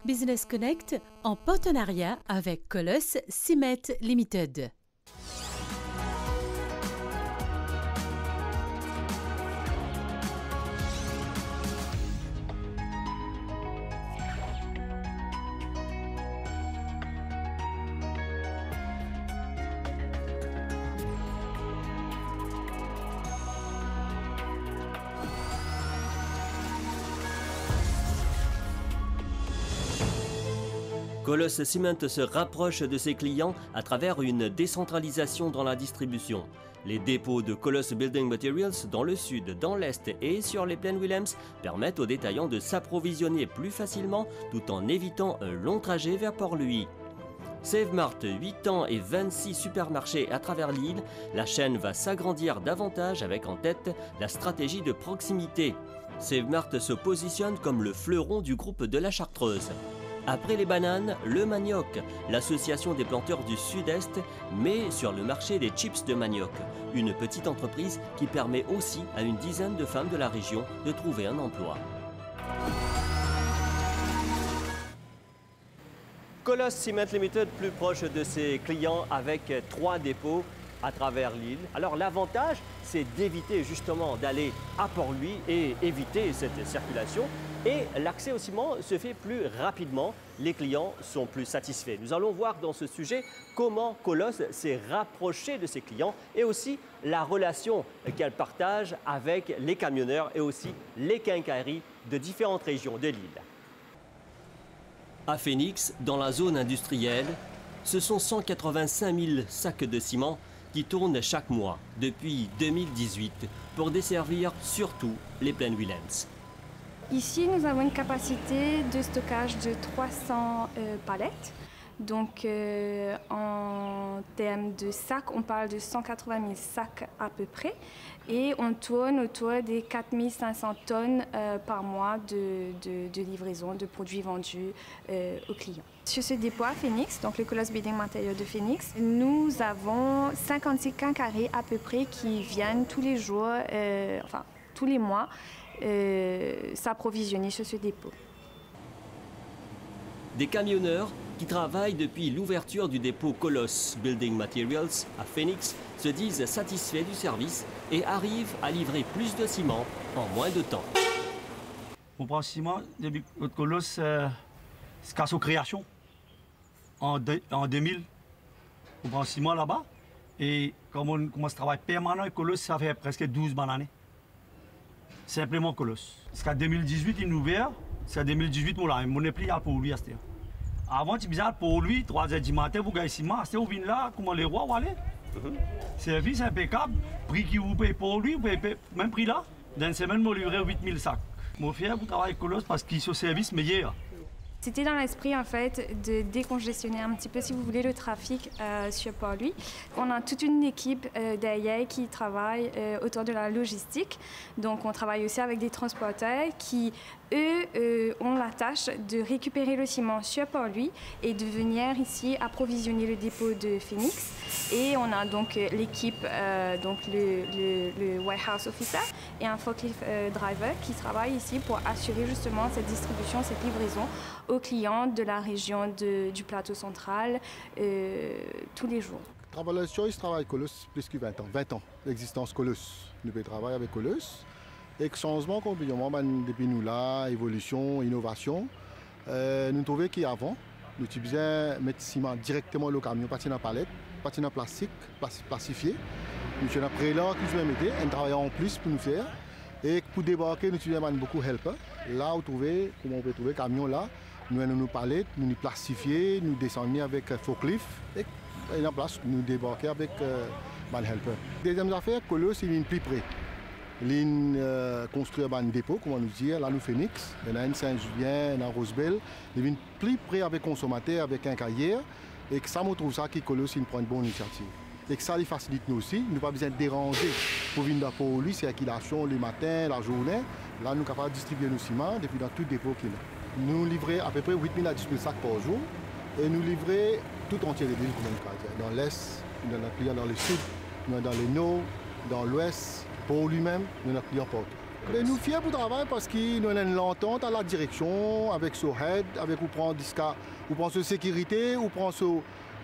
Business Connect en partenariat avec Colosse Cement Limited. Colosse Cement se rapproche de ses clients à travers une décentralisation dans la distribution. Les dépôts de Colosse Building Materials dans le sud, dans l'est et sur les plaines Williams permettent aux détaillants de s'approvisionner plus facilement tout en évitant un long trajet vers Port-Louis. Save-Mart, 8 ans et 26 supermarchés à travers l'île, la chaîne va s'agrandir davantage avec en tête la stratégie de proximité. Save-Mart se positionne comme le fleuron du groupe de la Chartreuse. Après les bananes, le manioc, l'association des planteurs du Sud-Est met sur le marché des chips de manioc, une petite entreprise qui permet aussi à une dizaine de femmes de la région de trouver un emploi. Colosse Cement Limited, plus proche de ses clients avec 3 dépôts à travers l'île. Alors l'avantage, c'est d'éviter justement d'aller à Port-Louis et éviter cette circulation. Et l'accès au ciment se fait plus rapidement, les clients sont plus satisfaits. Nous allons voir dans ce sujet comment Colosse s'est rapproché de ses clients et aussi la relation qu'elle partage avec les camionneurs et aussi les quincailleries de différentes régions de l'île. À Phoenix, dans la zone industrielle, ce sont 185 000 sacs de ciment qui tournent chaque mois depuis 2018 pour desservir surtout les plaines Williams. Ici, nous avons une capacité de stockage de 300 palettes. Donc, en termes de sacs, on parle de 180 000 sacs à peu près. Et on tourne autour des 4 500 tonnes par mois de livraison de produits vendus aux clients. Sur ce dépôt à Phoenix, donc le Colosse Building Materials de Phoenix, nous avons 56 quincailleries à peu près qui viennent tous les jours, enfin tous les mois, s'approvisionner sur ce dépôt. Des camionneurs qui travaillent depuis l'ouverture du dépôt Colosse Building Materials à Phoenix se disent satisfaits du service et arrivent à livrer plus de ciment en moins de temps. On prend ciment depuis notre Colosse casse aux créations en 2000. On prend ciment là-bas et comme on commence à travailler permanent avec Colosse, ça fait presque 12 années. Simplement Colosse. Jusqu'à 2018, il nous ouvert. C'est à 2018, on n'est plus là pour lui. Avant, tu bizarre pour lui, 3h du matin, vous gagnez ciment. C'était où vient là, comment les rois, allez. Service impeccable. Prix qui vous paye pour lui, vous payez même prix là. Dans une semaine, vous livrez 8000 sacs. Mon fier, vous travaillez avec Colosse parce qu'il est au service meilleur. C'était dans l'esprit en fait de décongestionner un petit peu, si vous voulez, le trafic sur Port-Louis. On a toute une équipe derrière qui travaille autour de la logistique. Donc on travaille aussi avec des transporteurs qui, eux, ont la tâche de récupérer le ciment sur Port-Louis et de venir ici approvisionner le dépôt de Phoenix. Et on a donc l'équipe, donc le warehouse officer et un forklift driver qui travaillent ici pour assurer justement cette distribution, cette livraison aux clients de la région du plateau central tous les jours. Travelers Choice travaille avec Colosse plus que 20 ans. 20 ans d'existence Colosse. Nous travaillons avec Colosse. Et le changement complètement depuis nous là, évolution, innovation, nous trouvons qu'avant, nous utilisions mettre ciment directement au camion, pas dans la palette, pas dans le plastique, plastifié. Nous avons pris là qui nous mettait, un travail en plus pour nous faire. Et pour débarquer, nous utilisons beaucoup de help. Là, on peut trouver camion là, nous avons nos palettes, nous plastifier, nous descendre avec forklift et en place, nous débarquer avec helper. Deuxième affaire, Colosse, c'est une plus près. Ligne construire un dépôt, comment nous dire, là nous Phoenix, il y en a une Saint-Julien, il y en a Rosebell, il vient plus près avec consommateur, avec un cahier, et que ça me trouve ça qui Colosse prend une bonne initiative. Et que ça les facilite nous aussi, nous n'avons pas besoin de déranger pour venir pour lui, circulation le matin, la journée. Là nous sommes capables de distribuer nos ciments depuis dans tout dépôt qu'il a. Nous livrons à peu près 8 000 à 10 000 sacs par jour et nous livrons tout entier de l'île, dans l'est, dans le client dans le sud, dans le nord, dans l'ouest. Pour lui-même, nous avons clients partout. Mais nous fiers pour le travail parce qu'il nous a une entente à la direction avec son head, avec où prend ce sécurité, où prend ce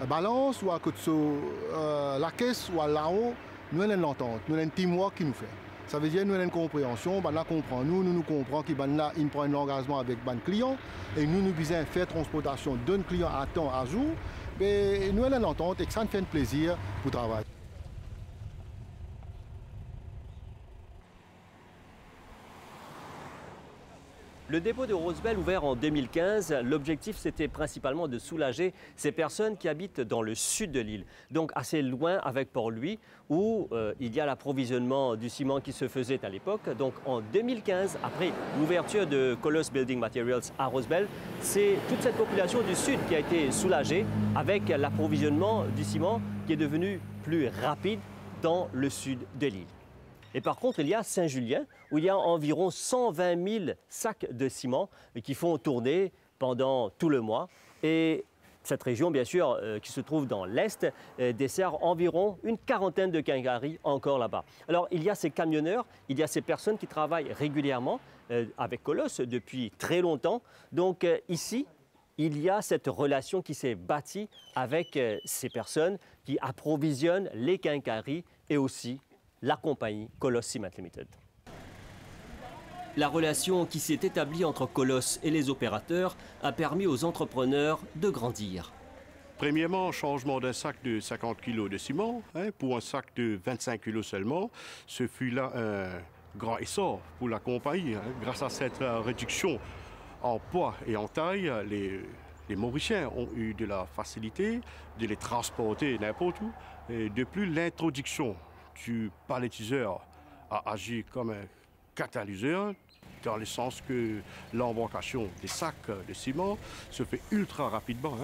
balance, ou à côté de la caisse, ou à là-haut. Nous avons une entente, nous avons un teamwork qui nous fait. Ça veut dire que nous avons une compréhension, ben là comprend nous comprenons qu'il prend un engagement avec le client et nous besoin faire transportation d'un client à temps, à jour. Mais nous avons une entente et que ça nous fait un plaisir pour travailler. Le dépôt de Rosebel, ouvert en 2015, l'objectif c'était principalement de soulager ces personnes qui habitent dans le sud de l'île, donc assez loin avec Port-Louis, où il y a l'approvisionnement du ciment qui se faisait à l'époque. Donc en 2015, après l'ouverture de Colosse Building Materials à Rosebel, c'est toute cette population du sud qui a été soulagée avec l'approvisionnement du ciment qui est devenu plus rapide dans le sud de l'île. Et par contre, il y a Saint-Julien, où il y a environ 120 000 sacs de ciment qui font tourner pendant tout le mois. Et cette région, bien sûr, qui se trouve dans l'Est, dessert environ une quarantaine de quincailleries encore là-bas. Alors, il y a ces camionneurs, il y a ces personnes qui travaillent régulièrement avec Colosse depuis très longtemps. Donc ici, il y a cette relation qui s'est bâtie avec ces personnes qui approvisionnent les quincailleries et aussi la compagnie Colosse Cement Limited. La relation qui s'est établie entre Colosse et les opérateurs a permis aux entrepreneurs de grandir. Premièrement, changement d'un sac de 50 kg de ciment pour un sac de 25 kg seulement. Ce fut là un grand essor pour la compagnie. Grâce à cette réduction en poids et en taille, les Mauriciens ont eu de la facilité de les transporter n'importe où. Et de plus, l'introduction du palettiseur a agi comme un catalyseur, dans le sens que l'embarcation des sacs de ciment se fait ultra rapidement.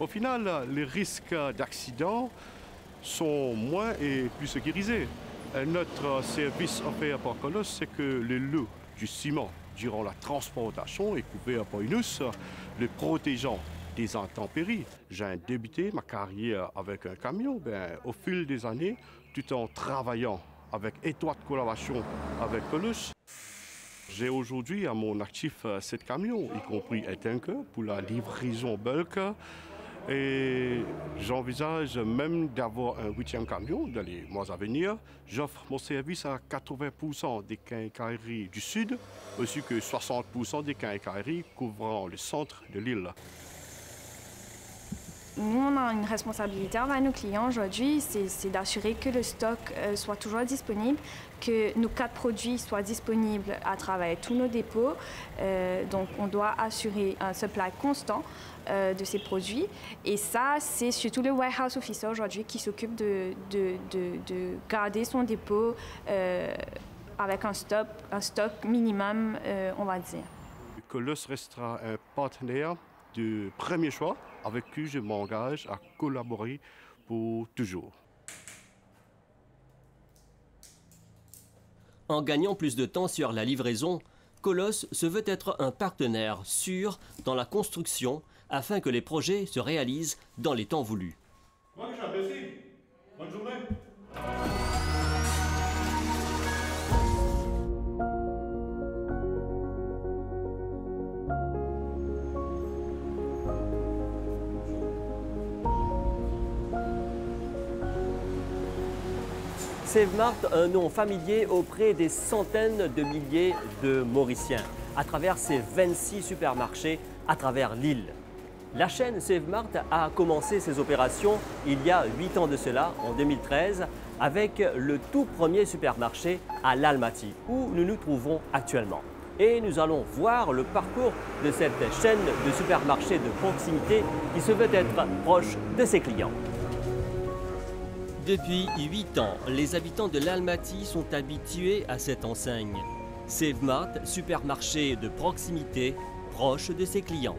Au final, les risques d'accident sont moins et plus sécurisés. Notre service offert par Colosse, c'est que le lot du ciment durant la transportation est couvert par une housse, le protégeant des intempéries. J'ai débuté ma carrière avec un camion. Au fil des années, tout en travaillant avec étroite collaboration avec Colosse, j'ai aujourd'hui à mon actif 7 camions, y compris un tanker pour la livraison bulk. Et j'envisage même d'avoir un 8e camion dans les mois à venir. J'offre mon service à 80% des quincailleries du Sud, ainsi que 60% des quincailleries couvrant le centre de l'île. Nous, on a une responsabilité envers nos clients aujourd'hui, c'est d'assurer que le stock soit toujours disponible, que nos 4 produits soient disponibles à travers tous nos dépôts. Donc, on doit assurer un supply constant de ces produits. Et ça, c'est surtout le warehouse officer aujourd'hui qui s'occupe de garder son dépôt avec un stock minimum, on va dire. Colosse restera un partenaire de premier choix avec qui je m'engage à collaborer pour toujours. En gagnant plus de temps sur la livraison, Colosse se veut être un partenaire sûr dans la construction afin que les projets se réalisent dans les temps voulus. Bonne journée. Save-Mart, un nom familier auprès des centaines de milliers de Mauriciens, à travers ses 26 supermarchés à travers l'île. La chaîne Save-Mart a commencé ses opérations il y a 8 ans de cela, en 2013, avec le tout premier supermarché à l'Almaty, où nous nous trouvons actuellement. Et nous allons voir le parcours de cette chaîne de supermarchés de proximité qui se veut être proche de ses clients. Depuis 8 ans, les habitants de l'Almaty sont habitués à cette enseigne. Save-Mart, supermarché de proximité, proche de ses clients.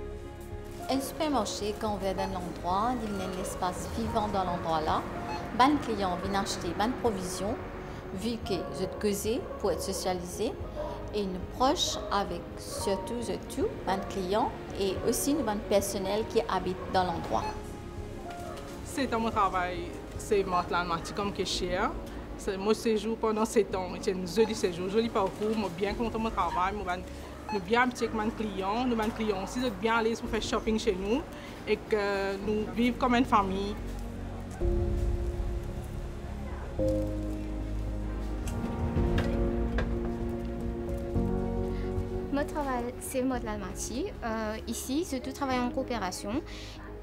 Un supermarché, quand on va dans l'endroit, il y a un espace vivant dans l'endroit là. Les clients viennent acheter des provisions, vu que je te causais pour être socialisé. Et nous proches avec surtout les clients et aussi le personnel qui habite dans l'endroit. C'est dans mon travail. C'est Save-Mart l'Almaty comme caissière. Mon séjour pendant 7 ans, c'est un joli séjour, joli parcours, je suis bien content de mon travail, je suis bien habitué avec mes clients. Nos clients aussi sont bien à l'aise pour faire shopping chez nous et que nous vivons comme une famille. Mon travail, c'est le mode l'Almaty. Ici, c'est tout travail en coopération.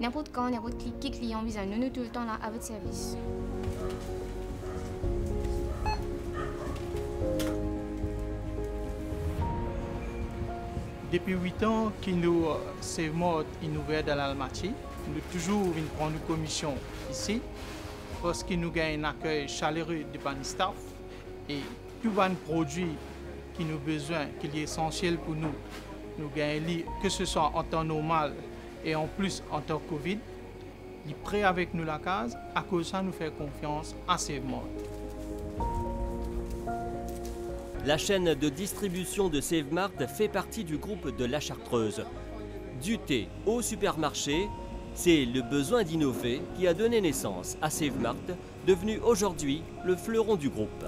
N'importe quand, n'importe qui client vient, nous tout le temps là à votre service. Depuis 8 ans que nous sommes innovés dans l'Almaty, nous toujours prendre une commission ici parce que nous avons un accueil chaleureux de ban staff et tout ban produit qui nous besoin, qui est essentiel pour nous. Nous gagnons que ce soit en temps normal et en plus en temps Covid. Il est prêt avec nous la case, à cause de ça nous fait confiance à Save Mart. La chaîne de distribution de Save Mart fait partie du groupe de La Chartreuse. Du thé au supermarché, c'est le besoin d'innover qui a donné naissance à Save Mart, devenu aujourd'hui le fleuron du groupe.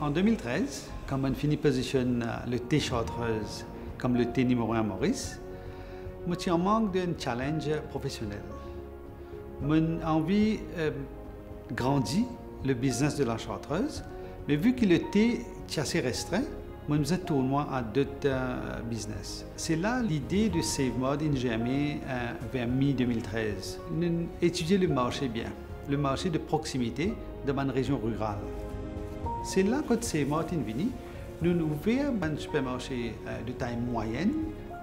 En 2013, quand on finit positionne le thé Chartreuse comme le thé numéro 1 Maurice, je suis en manque d'un challenge professionnel. Mon envie grandit le business de la Chartreuse, mais vu que le thé est assez restreint, je me tourne à d'autres business. C'est là l'idée de Save Mart in germé vers mi-2013. Nous étudions le marché bien, le marché de proximité de ma région rurale. C'est là que Save Mart est venu. Nous ouvrons un supermarché de taille moyenne,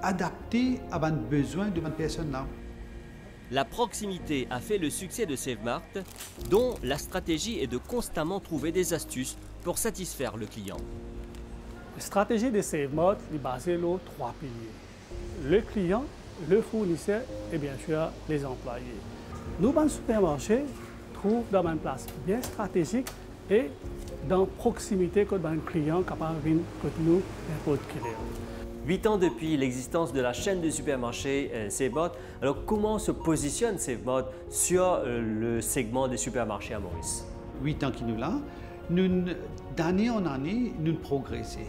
adapté à nos besoins de nos personnes-là. La proximité a fait le succès de Save Mart, dont la stratégie est de constamment trouver des astuces pour satisfaire le client. La stratégie de Save Mart est basée sur 3 piliers. Le client, le fournisseur et bien sûr les employés. Nous, dans le supermarché, trouvons dans une place bien stratégique et dans proximité que le client capable de venir nous n'importe quelle heure. 8 ans depuis l'existence de la chaîne de supermarchés Save Mart, alors comment se positionne Save Mart sur le segment des supermarchés à Maurice? 8 ans qui nous là, d'année en année, nous progressons.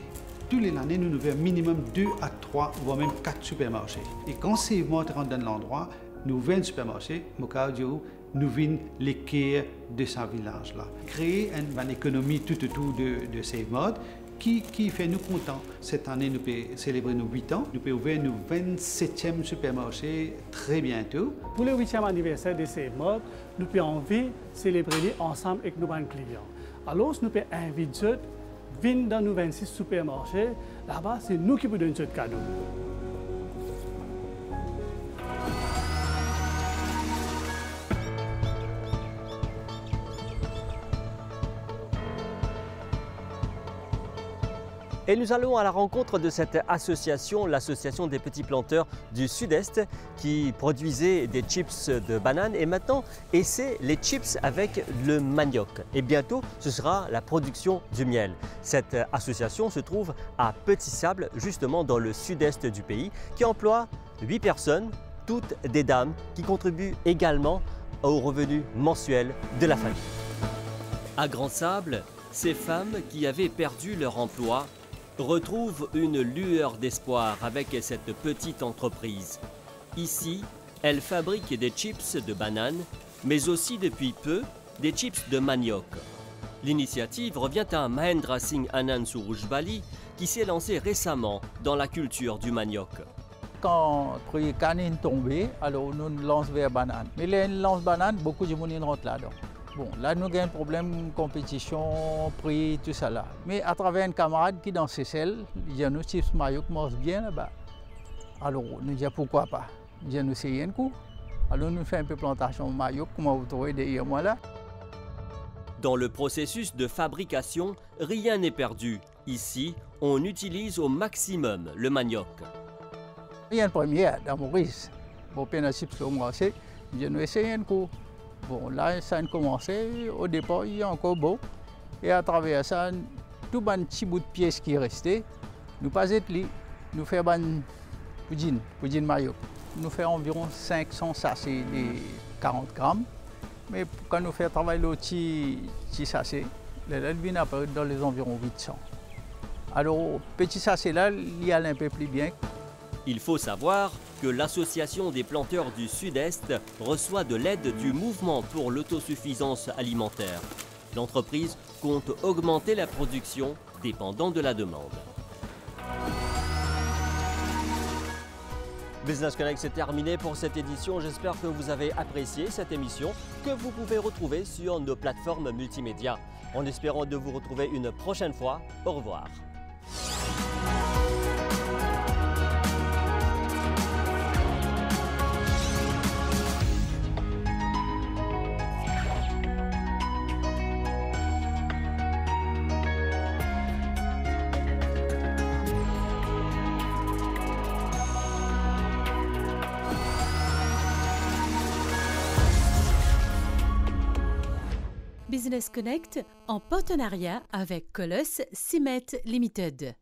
Toutes les années, nous avons minimum 2 à 3, voire même 4 supermarchés. Et quand Save Mart rentre dans l'endroit, nous venons au supermarché, nous venons l'équerre de ce village-là. Créer une économie tout autour de Save Mart qui fait nous contents. Cette année, nous pouvons célébrer nos 8 ans. Nous pouvons ouvrir nos 27e supermarché très bientôt. Pour le 8e anniversaire de Save Mart, nous pouvons envie de célébrer ensemble avec nos clients. Alors, nous pouvons inviter eux à venir dans nos 26 supermarchés. Là-bas, c'est nous qui vous donnons ce cadeau. Et nous allons à la rencontre de cette association, l'association des petits planteurs du Sud-Est, qui produisait des chips de bananes et maintenant essaie les chips avec le manioc. Et bientôt, ce sera la production du miel. Cette association se trouve à Petit Sable, justement dans le sud-est du pays, qui emploie 8 personnes, toutes des dames, qui contribuent également aux revenus mensuels de la famille. À Grand Sable, ces femmes qui avaient perdu leur emploi retrouvent une lueur d'espoir avec cette petite entreprise. Ici, elles fabriquent des chips de bananes, mais aussi depuis peu, des chips de manioc. L'initiative revient à Mahendra Singh Anand Surujbali, qui s'est lancé récemment dans la culture du manioc. Quand le prix canine est tombé, alors nous lançons vers banane. Mais les lance banane, beaucoup de monde rentre là-dedans. Bon, là, nous avons un problème, compétition, prix, tout ça là. Mais à travers un camarade qui dans ses selles, il y a nos chips maillot qui marchent bien là-bas. Alors, nous disons pourquoi pas. Nous avons essayé un coup. Alors, nous faisons un peu de plantation maillot, comme vous trouvez derrière moi là. Dans le processus de fabrication, rien n'est perdu. Ici, on utilise au maximum le manioc. Il y a une première dans Maurice. Bon, peine à chips au marché, nous avons essayé un coup. Bon, là, ça a commencé. Au départ, il y a encore beau. Et à travers ça, tout un petit bout de pièce qui est resté, nous passons nous faisons un poudine maillot. Nous faisons environ 500 sachets de 40 grammes. Mais quand nous faisons travailler le petit sachet, elle vient après dans les environs 800. Alors, petit sachet là, il y a un peu plus bien. Il faut savoir que l'Association des planteurs du Sud-Est reçoit de l'aide du Mouvement pour l'autosuffisance alimentaire. L'entreprise compte augmenter la production dépendant de la demande. Business Connect, c'est terminé pour cette édition. J'espère que vous avez apprécié cette émission que vous pouvez retrouver sur nos plateformes multimédia. En espérant de vous retrouver une prochaine fois, au revoir. Business Connect en partenariat avec Colossus Cement Limited.